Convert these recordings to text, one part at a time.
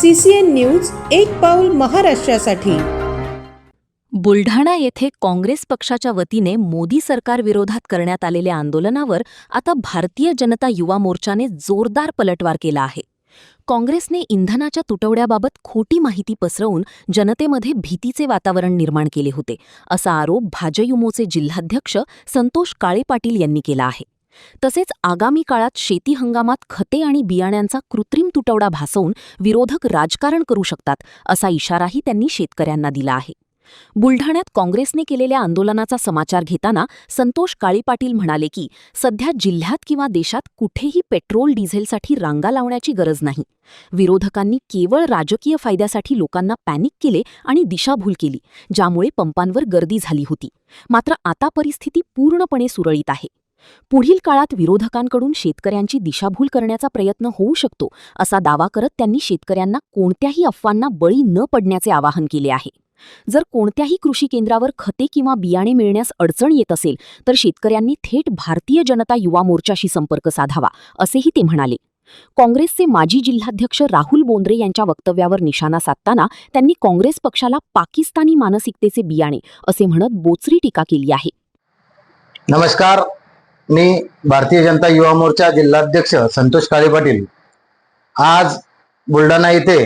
CCN news एक पाऊल महाराष्ट्रासाठी। बुलढाणा येथे काँग्रेस पक्षाच्या वतीने मोदी सरकार विरोधात करण्यात आलेल्या आंदोलनावर आता भारतीय जनता युवा मोर्चाने जोरदार पलटवार केला आहे। काँग्रेसने इंधनाच्या तुटवड्याबाबत खोटी माहिती पसरवून जनतेमध्ये भीतीचे वातावरण निर्माण केले होते, असा आरोप भाजयुमोचे जिल्हाध्यक्ष संतोष काळे पाटील यांनी केला आहे। तसेच आगामी काळात शेती हंगामात खते आणि बियाण्यांचा कृत्रिम तुटवडा भासवून विरोधक राजकारण करू शकतात, असा इशाराही त्यांनी शेतकऱ्यांना दिला आहे। बुलढाण्यात काँग्रेसने केलेल्या आंदोलनाचा समाचार घेताना संतोष काळे पाटील म्हणाले की सध्या जिल्ह्यात किंवा देशात कुठेही पेट्रोल डिझेलसाठी रांगा लावण्याची गरज नाही। विरोधकांनी केवळ राजकीय फायद्यासाठी लोकांना पॅनिक केले आणि दिशाभूल केली, ज्यामुळे पंपांवर गर्दी झाली होती। मात्र आता परिस्थिती पूर्णपणे सुरळीत आहे। पुढील काळात विरोधकांकडून शेतकऱ्यांची दिशाभूल करण्याचा प्रयत्न होऊ शकतो, असा दावा करत त्यांनी शेतकऱ्यांना कोणत्याही अफवांना बळी न पडण्याचे आवाहन केले आहे। जर कोणत्याही कृषी केंद्रावर खते किंवा बियाणे मिळण्यास अडचण येत असेल तर शेतकऱ्यांनी थेट भारतीय जनता युवा मोर्चाशी संपर्क साधावा, असेही ते म्हणाले। काँग्रेसचे माजी जिल्हाध्यक्ष राहुल बोंद्रे यांच्या वक्तव्यावर निशाणा साधताना त्यांनी काँग्रेस पक्षाला पाकिस्तानी मानसिकतेचे बियाणे असे म्हणत बोचरी टीका केली आहे। नमस्कार, मी भारतीय जनता युवा मोर्चा जिल्हाध्यक्ष संतोष काळे पाटील आज बुलढाणा येथे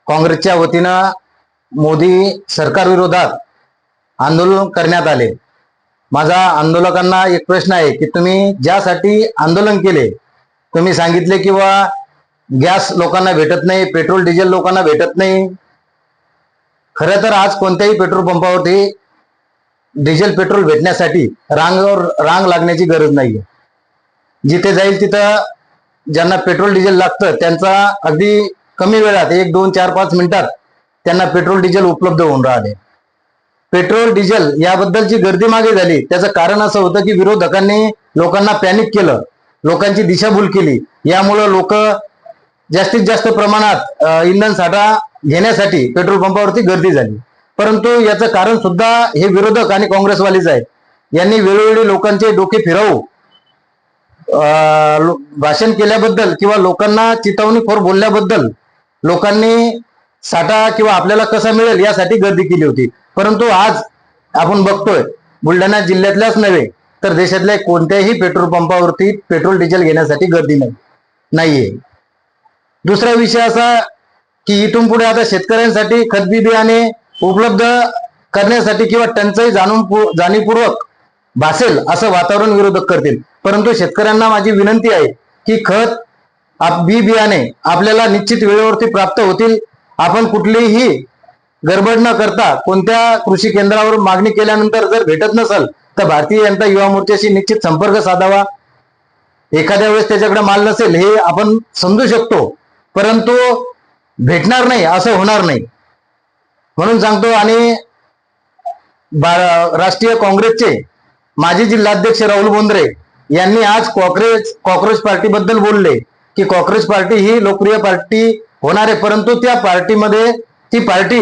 काँग्रेसच्या वतीनं मोदी सरकार विरोधात आंदोलन करण्यात आले। माझा आंदोलकांना एक प्रश्न आहे की तुम्ही ज्यासाठी आंदोलन केले, तुम्ही सांगितले की गॅस लोकांना भेटत नाही, पेट्रोल डिझेल लोकांना भेटत नाही। खरं तर आज कोणत्याही पेट्रोल पंपावरती डिझेल पेट्रोल भेटण्यासाठी रांग लागण्याची गरज नाहीये। जिथे जाईल तिथं ज्यांना पेट्रोल डिझेल लागतं त्यांचा अगदी कमी वेळात 1, 2, 4, 5 मिनिटात त्यांना पेट्रोल डिझेल उपलब्ध होऊन राहिले। पेट्रोल डिझेल याबद्दलची गर्दी मागे झाली, त्याचं कारण असं होतं की विरोधकांनी लोकांना पॅनिक केलं, लोकांची दिशाभूल केली। यामुळे लोक जास्तीत जास्त प्रमाणात इंधन साठा घेण्यासाठी पेट्रोल पंपावरती गर्दी झाली। परंतु याचं कारण सुद्धा हे विरोधक आणि काँग्रेसवालीच आहेत। यांनी वेळोवेळी लोकांचे डोके फिरवू भाषण केल्याबद्दल किंवा लोकांना चिथावणीखोर बोलल्याबद्दल लोकांनी साठा किंवा आपल्याला कसा मिळेल यासाठी गर्दी केली होती। परंतु आज आपण बघतोय बुलढाणा जिल्ह्यातल्याच नव्हे तर देशातल्या कोणत्याही पेट्रोल पंपावरती पेट्रोल डिझेल घेण्यासाठी गर्दी नाहीये। दुसरा विषय असा की इथून पुढे आता शेतकऱ्यांसाठी खत बियाणे उपलब्ध करण्यासाठी किंवा टंचाई जाणीवपूर्वक भासेल असं वातावरण विरोधक करतील। परंतु शेतकऱ्यांना माझी विनंती आहे की खत बियाणे आपल्याला निश्चित वेळेवरती प्राप्त होतील। आपण कुठलीही गडबड न करता कोणत्या कृषी केंद्रावर मागणी केल्यानंतर जर भेटत नसेल तर भारतीय जनता युवा मोर्चाशी निश्चित संपर्क साधावा। एखाद्या वेळेस त्याच्याकडे माल नसेल हे आपण समजू शकतो, परंतु भेटणार नाही असं होणार नाही म्हणून सांगतो। आणि राष्ट्रीय काँग्रेसचे माजी जिल्हाध्यक्ष राहुल बोंद्रे यांनी आज कॉक्रोच पार्टीबद्दल बोलले की कॉक्रोच पार्टी ही लोकप्रिय पार्टी होणार आहे, परंतु त्या पार्टीमध्ये ती पार्टी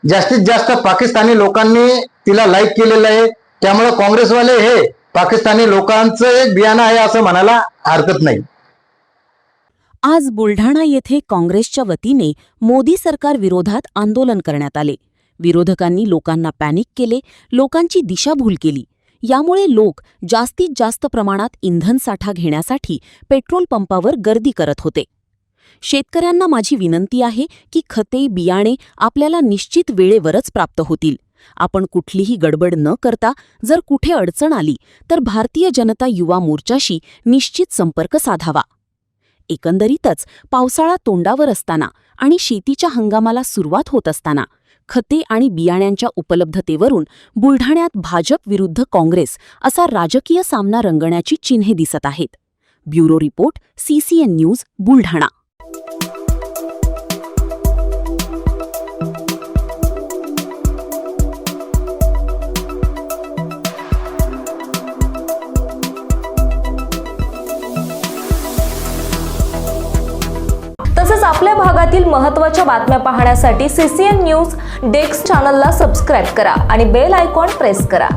जास्तीत जास्त पाकिस्तानी लोकांनी तिला लाईक केलेलं आहे। त्यामुळे काँग्रेसवाले हे पाकिस्तानी लोकांचं एक बियाणं आहे असं म्हणायला हरकत नाही। आज बुलढाणा येथे काँग्रेसच्या वतीने मोदी सरकार विरोधात आंदोलन करण्यात आले। विरोधकांनी लोकांना पॅनिक केले, लोकांची दिशाभूल केली। यामुळे लोक जास्तीत जास्त प्रमाणात इंधन साठा घेण्यासाठी पेट्रोल पंपावर गर्दी करत होते। शेतकऱ्यांना माझी विनंती आहे की खते बियाणे आपल्याला निश्चित वेळेवरच प्राप्त होतील। आपण कुठलीही गडबड न करता जर कुठे अडचण आली तर भारतीय जनता युवा मोर्चाशी निश्चित संपर्क साधावा। एकंदरीतच पावसाळा तोंडावर असताना आणि शेतीच्या हंगामाला सुरुवात होत असताना खते आणि बियाण्यांच्या उपलब्धतेवरून बुलढाण्यात भाजप विरुद्ध काँग्रेस असा राजकीय सामना रंगण्याची चिन्हे दिसत आहेत। Bureau report, CCN news, Buldhana. तसेच आपल्या भागातील महत्त्वाच्या बातम्या पाहण्यासाठी CCN न्यूज डेस्क चॅनलला सबस्क्राइब करा आणि बेल आयकॉन प्रेस करा।